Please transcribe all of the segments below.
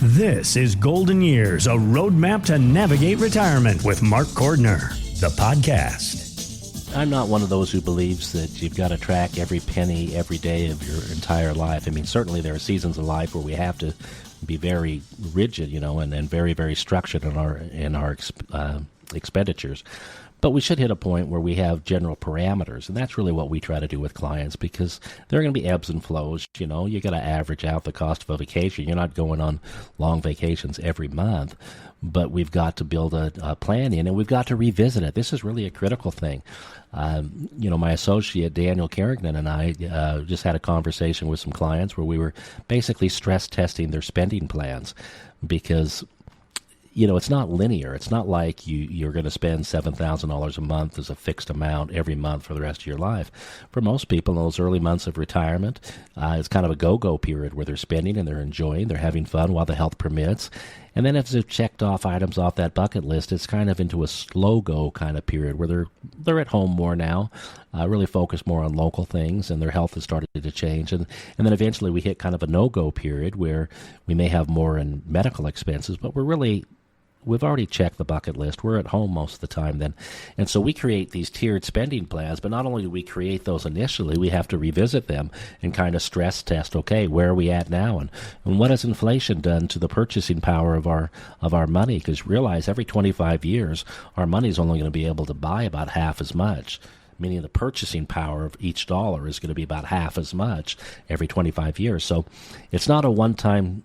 This is Golden Years, a roadmap to navigate retirement with Mark Cordner, the podcast. I'm not one of those who believes that you've got to track every penny every day of your entire life. I mean, certainly there are seasons of life where we have to be very rigid, and very, very structured in our expenditures. But we should hit a point where we have general parameters, and that's really what we try to do with clients, because there are going to be ebbs and flows. You got to average out the cost of a vacation. You're not going on long vacations every month, but we've got to build a plan in, and we've got to revisit it. This is really a critical thing. My associate Daniel Carrington and I just had a conversation with some clients where we were basically stress testing their spending plans, because it's not linear. It's not like you're going to spend $7,000 a month as a fixed amount every month for the rest of your life. For most people, in those early months of retirement, it's kind of a go-go period where they're spending and they're enjoying, they're having fun while the health permits. And then if they've checked off items off that bucket list, it's kind of into a slow-go kind of period where they're at home more now, really focused more on local things, and their health has started to change. And then eventually we hit kind of a no-go period where we may have more in medical expenses, but we've already checked the bucket list. We're at home most of the time then. And so we create these tiered spending plans, but not only do we create those initially, we have to revisit them and kind of stress test, okay, where are we at now? And what has inflation done to the purchasing power of our money? Because realize every 25 years, our money is only going to be able to buy about half as much, meaning the purchasing power of each dollar is going to be about half as much every 25 years. So it's not a one-time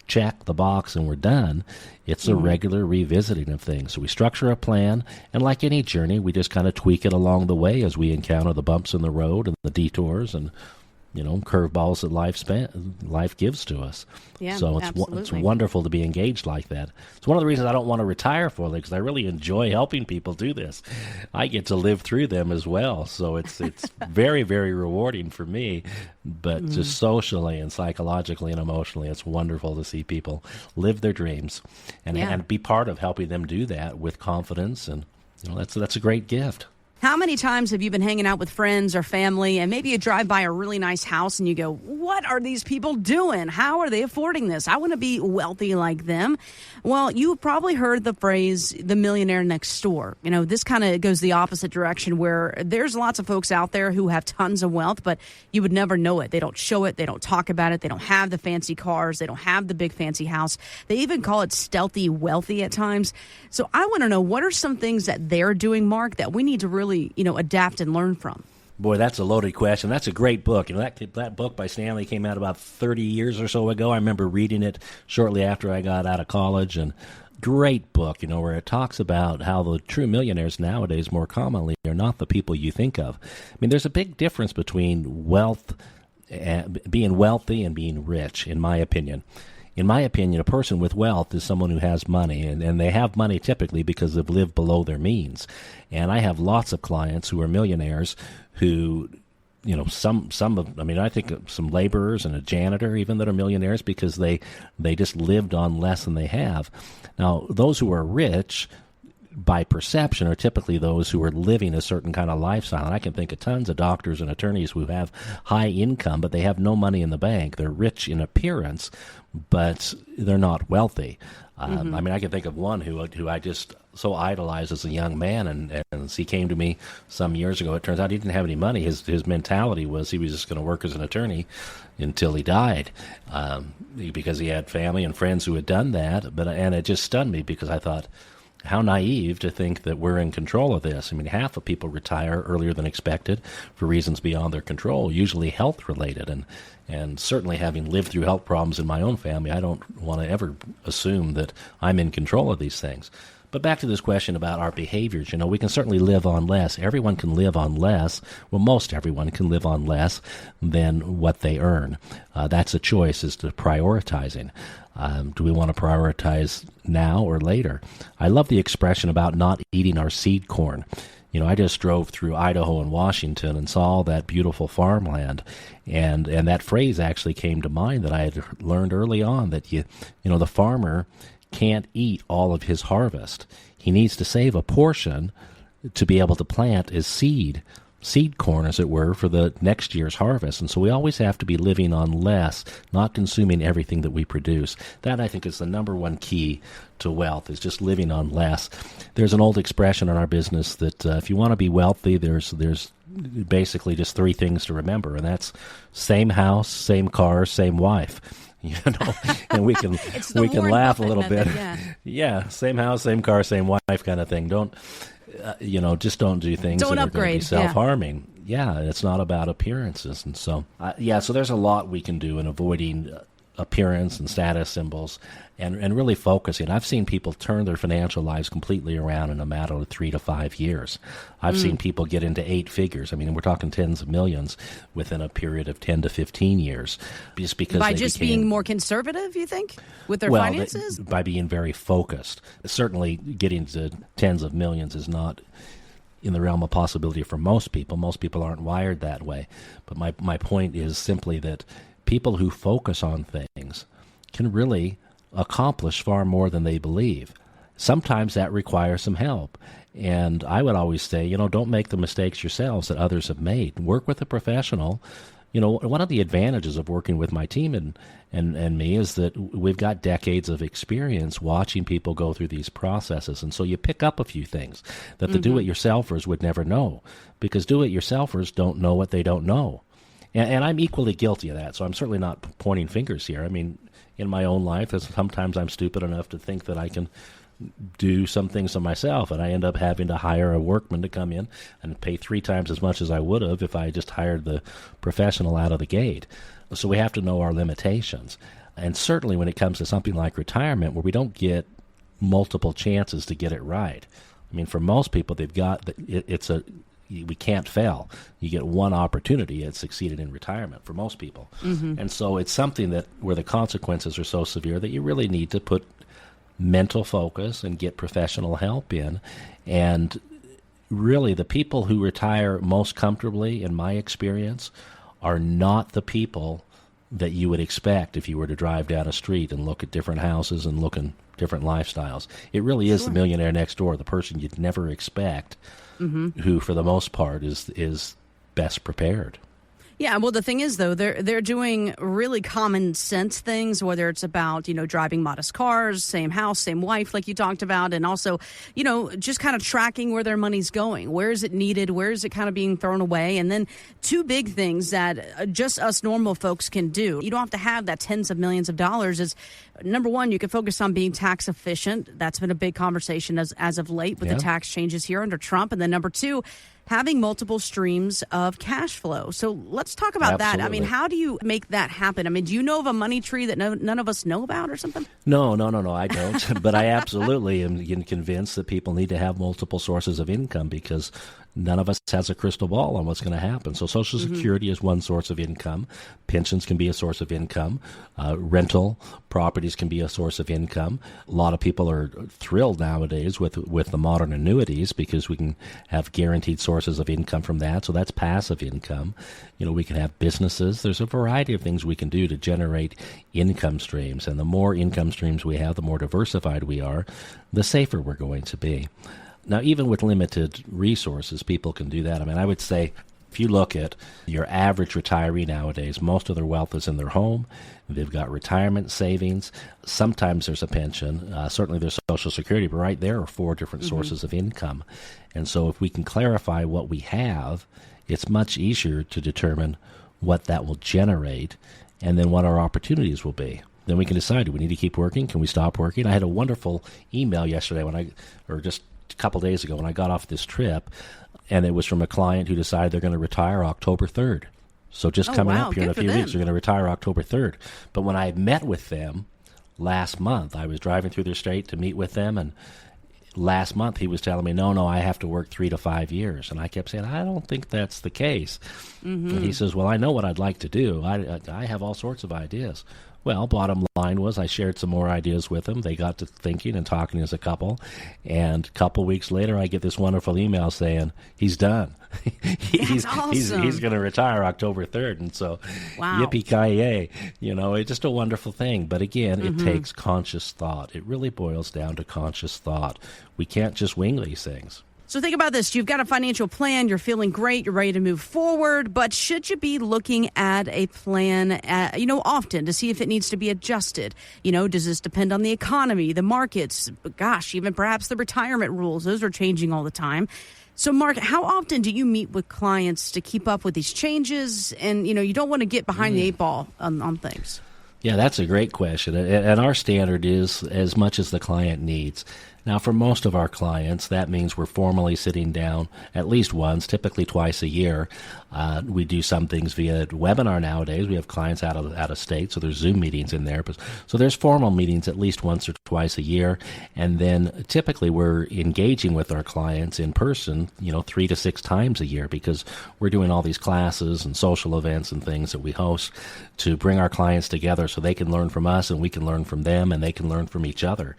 check the box and we're done. It's a regular revisiting of things. So we structure a plan, and like any journey, we just kind of tweak it along the way as we encounter the bumps in the road and the detours and curveballs that life gives to us. Yeah, so it's wonderful to be engaged like that. It's one of the reasons I don't want to retire fully, because I really enjoy helping people do this. I get to live through them as well, so it's very, very rewarding for me. But just socially and psychologically and emotionally, it's wonderful to see people live their dreams and be part of helping them do that with confidence. And that's a great gift. How many times have you been hanging out with friends or family, and maybe you drive by a really nice house and you go, what are these people doing? How are they affording this? I want to be wealthy like them. Well, you've probably heard the phrase, the millionaire next door. This kind of goes the opposite direction, where there's lots of folks out there who have tons of wealth, but you would never know it. They don't show it. They don't talk about it. They don't have the fancy cars. They don't have the big fancy house. They even call it stealthy wealthy at times. So I want to know, what are some things that they're doing, Mark, that we need to really adapt and learn from? Boy, that's a loaded question. That's a great book. That book by Stanley came out about 30 years or so ago. I remember reading it shortly after I got out of college, and great book, where it talks about how the true millionaires nowadays more commonly are not the people you think of. I mean, there's a big difference between being wealthy and being rich, in my opinion. In my opinion, a person with wealth is someone who has money, and they have money typically because they've lived below their means. And I have lots of clients who are millionaires who, I think of some laborers and a janitor even that are millionaires because they just lived on less than they have. Now, those who are rich by perception are typically those who are living a certain kind of lifestyle. And I can think of tons of doctors and attorneys who have high income, but they have no money in the bank. They're rich in appearance, but they're not wealthy. I can think of one who I just so idolized as a young man, and as he came to me some years ago, it turns out he didn't have any money. His mentality was he was just going to work as an attorney until he died, because he had family and friends who had done that. And it just stunned me, because I thought, how naive to think that we're in control of this. I mean, half of people retire earlier than expected for reasons beyond their control, usually health-related. And certainly having lived through health problems in my own family, I don't want to ever assume that I'm in control of these things. But back to this question about our behaviors, we can certainly live on less. Everyone can live on less. Well, most everyone can live on less than what they earn. That's a choice as to prioritizing. Do we want to prioritize now or later? I love the expression about not eating our seed corn. I just drove through Idaho and Washington and saw all that beautiful farmland, and that phrase actually came to mind that I had learned early on, that the farmer can't eat all of his harvest. He needs to save a portion to be able to plant as seed seed corn, as it were, for the next year's harvest. And so we always have to be living on less, not consuming everything that we produce. That, I think, is the number one key to wealth, is just living on less. There's an old expression in our business that if you want to be wealthy, there's basically just three things to remember, and that's same house, same car, same wife. And we can laugh a little bit. Yeah, same house, same car, same wife kind of thing. Don't just don't do things that are going to be self-harming. Yeah, it's not about appearances. And so, so there's a lot we can do in avoiding appearance and status symbols and really focusing. I've seen people turn their financial lives completely around in a matter of 3 to 5 years. I've seen people get into 8 figures. I mean, we're talking tens of millions within a period of 10 to 15 years. Just because by just being more conservative, you think, with their finances? By being very focused. Certainly getting to tens of millions is not in the realm of possibility for most people. Most people aren't wired that way. But my point is simply that people who focus on things can really accomplish far more than they believe. Sometimes that requires some help. And I would always say, don't make the mistakes yourselves that others have made. Work with a professional. One of the advantages of working with my team and me is that we've got decades of experience watching people go through these processes. And so you pick up a few things that the do-it-yourselfers would never know, because do-it-yourselfers don't know what they don't know. And I'm equally guilty of that, so I'm certainly not pointing fingers here. I mean, in my own life, sometimes I'm stupid enough to think that I can do some things to myself, and I end up having to hire a workman to come in and pay 3 times as much as I would have if I just hired the professional out of the gate. So we have to know our limitations. And certainly when it comes to something like retirement, where we don't get multiple chances to get it right. I mean, for most people, they've got we can't fail. You get one opportunity at succeeding in retirement for most people. And so it's something where the consequences are so severe that you really need to put mental focus and get professional help in. And really the people who retire most comfortably, in my experience, are not the people that you would expect if you were to drive down a street and look at different houses and look at different lifestyles. It really is the millionaire next door, the person you'd never expect, who for the most part is best prepared. Yeah, well, the thing is, though, they're doing really common sense things, whether it's about, driving modest cars, same house, same wife, like you talked about, and also, just kind of tracking where their money's going. Where is it needed? Where is it kind of being thrown away? And then 2 big things that just us normal folks can do. You don't have to have that tens of millions of dollars. Is number one, you can focus on being tax efficient. That's been a big conversation as of late with the tax changes here under Trump. And then number 2, having multiple streams of cash flow. So let's talk about that. I mean, how do you make that happen? I mean, do you know of a money tree that none of us know about or something? No, I don't. But I absolutely am convinced that people need to have multiple sources of income, because none of us has a crystal ball on what's going to happen. So Social Security is one source of income. Pensions can be a source of income. Rental properties can be a source of income. A lot of people are thrilled nowadays with the modern annuities, because we can have guaranteed sources of income from that. So that's passive income. We can have businesses. There's a variety of things we can do to generate income streams. And the more income streams we have, the more diversified we are, the safer we're going to be. Now, even with limited resources, people can do that. I mean, I would say if you look at your average retiree nowadays, most of their wealth is in their home. They've got retirement savings. Sometimes there's a pension. Certainly there's Social Security, but right there are 4 different sources of income. And so if we can clarify what we have, it's much easier to determine what that will generate and then what our opportunities will be. Then we can decide, do we need to keep working? Can we stop working? I had a wonderful email yesterday just a couple days ago when I got off this trip, and it was from a client who decided they're going to retire October 3rd. So just coming up here in a few weeks, they're going to retire October 3rd. But when I met with them last month, I was driving through their state to meet with them, and last month he was telling me, no, I have to work 3 to 5 years. And I kept saying, I don't think that's the case. And he says, well, I know what I'd like to do. I have all sorts of ideas. Well, bottom line was I shared some more ideas with them. They got to thinking and talking as a couple. And a couple weeks later, I get this wonderful email saying, he's done. That's awesome. He's going to retire October 3rd. And so, yippee-ki-yay. It's just a wonderful thing. But again, it takes conscious thought. It really boils down to conscious thought. We can't just wing these things. So think about this. You've got a financial plan. You're feeling great. You're ready to move forward. But should you be looking at a plan, often to see if it needs to be adjusted? Does this depend on the economy, the markets? Gosh, even perhaps the retirement rules. Those are changing all the time. So, Mark, how often do you meet with clients to keep up with these changes? And, you don't want to get behind the eight ball on things. Yeah, that's a great question. And our standard is as much as the client needs. Now, for most of our clients, that means we're formally sitting down at least once, typically twice a year. We do some things via webinar nowadays. We have clients out of state, so there's Zoom meetings in there. So there's formal meetings at least once or twice a year. And then typically we're engaging with our clients in person, 3 to 6 times a year, because we're doing all these classes and social events and things that we host to bring our clients together so they can learn from us and we can learn from them and they can learn from each other.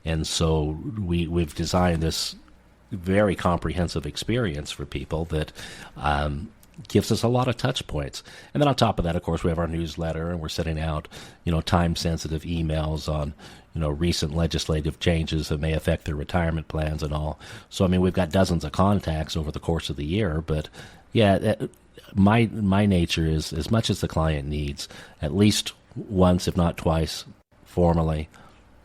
And so we've designed this very comprehensive experience for people that gives us a lot of touch points. And then on top of that, of course, we have our newsletter, and we're sending out, time-sensitive emails on, recent legislative changes that may affect their retirement plans and all. So, we've got dozens of contacts over the course of the year. But, yeah, my nature is as much as the client needs, at least once, if not twice, formally,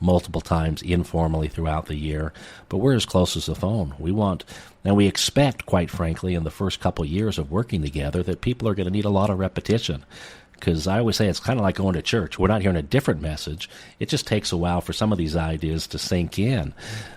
multiple times informally throughout the year, but we're as close as the phone. We expect, quite frankly, in the first couple of years of working together, that people are going to need a lot of repetition. Because I always say it's kind of like going to church. We're not hearing a different message. It just takes a while for some of these ideas to sink in.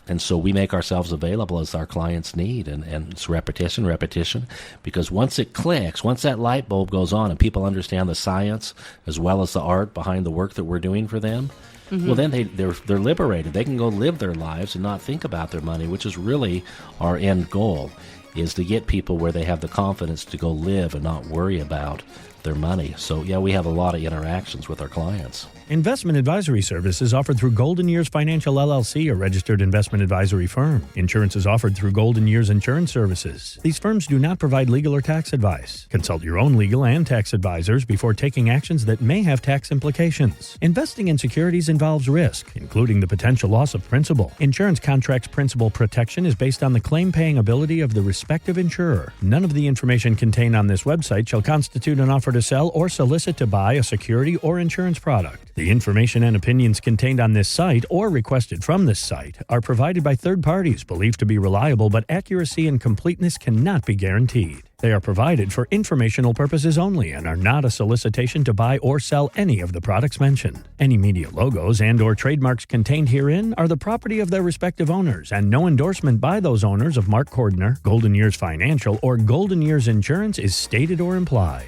And so we make ourselves available as our clients need. And it's repetition, because once it clicks, once that light bulb goes on and people understand the science as well as the art behind the work that we're doing for them, well, then they're liberated. They can go live their lives and not think about their money, which is really our end goal, is to get people where they have the confidence to go live and not worry about their money. So, yeah, we have a lot of interactions with our clients. Investment advisory services offered through Golden Years Financial LLC, a registered investment advisory firm. Insurance is offered through Golden Years Insurance Services. These firms do not provide legal or tax advice. Consult your own legal and tax advisors before taking actions that may have tax implications. Investing in securities involves risk, including the potential loss of principal. Insurance contracts principal protection is based on the claim-paying ability of the respective insurer. None of the information contained on this website shall constitute an offer to sell or solicit to buy a security or insurance product. The information and opinions contained on this site or requested from this site are provided by third parties believed to be reliable, but accuracy and completeness cannot be guaranteed. They are provided for informational purposes only and are not a solicitation to buy or sell any of the products mentioned. Any media logos and or trademarks contained herein are the property of their respective owners, and no endorsement by those owners of Mark Cordner, Golden Years Financial, or Golden Years Insurance is stated or implied.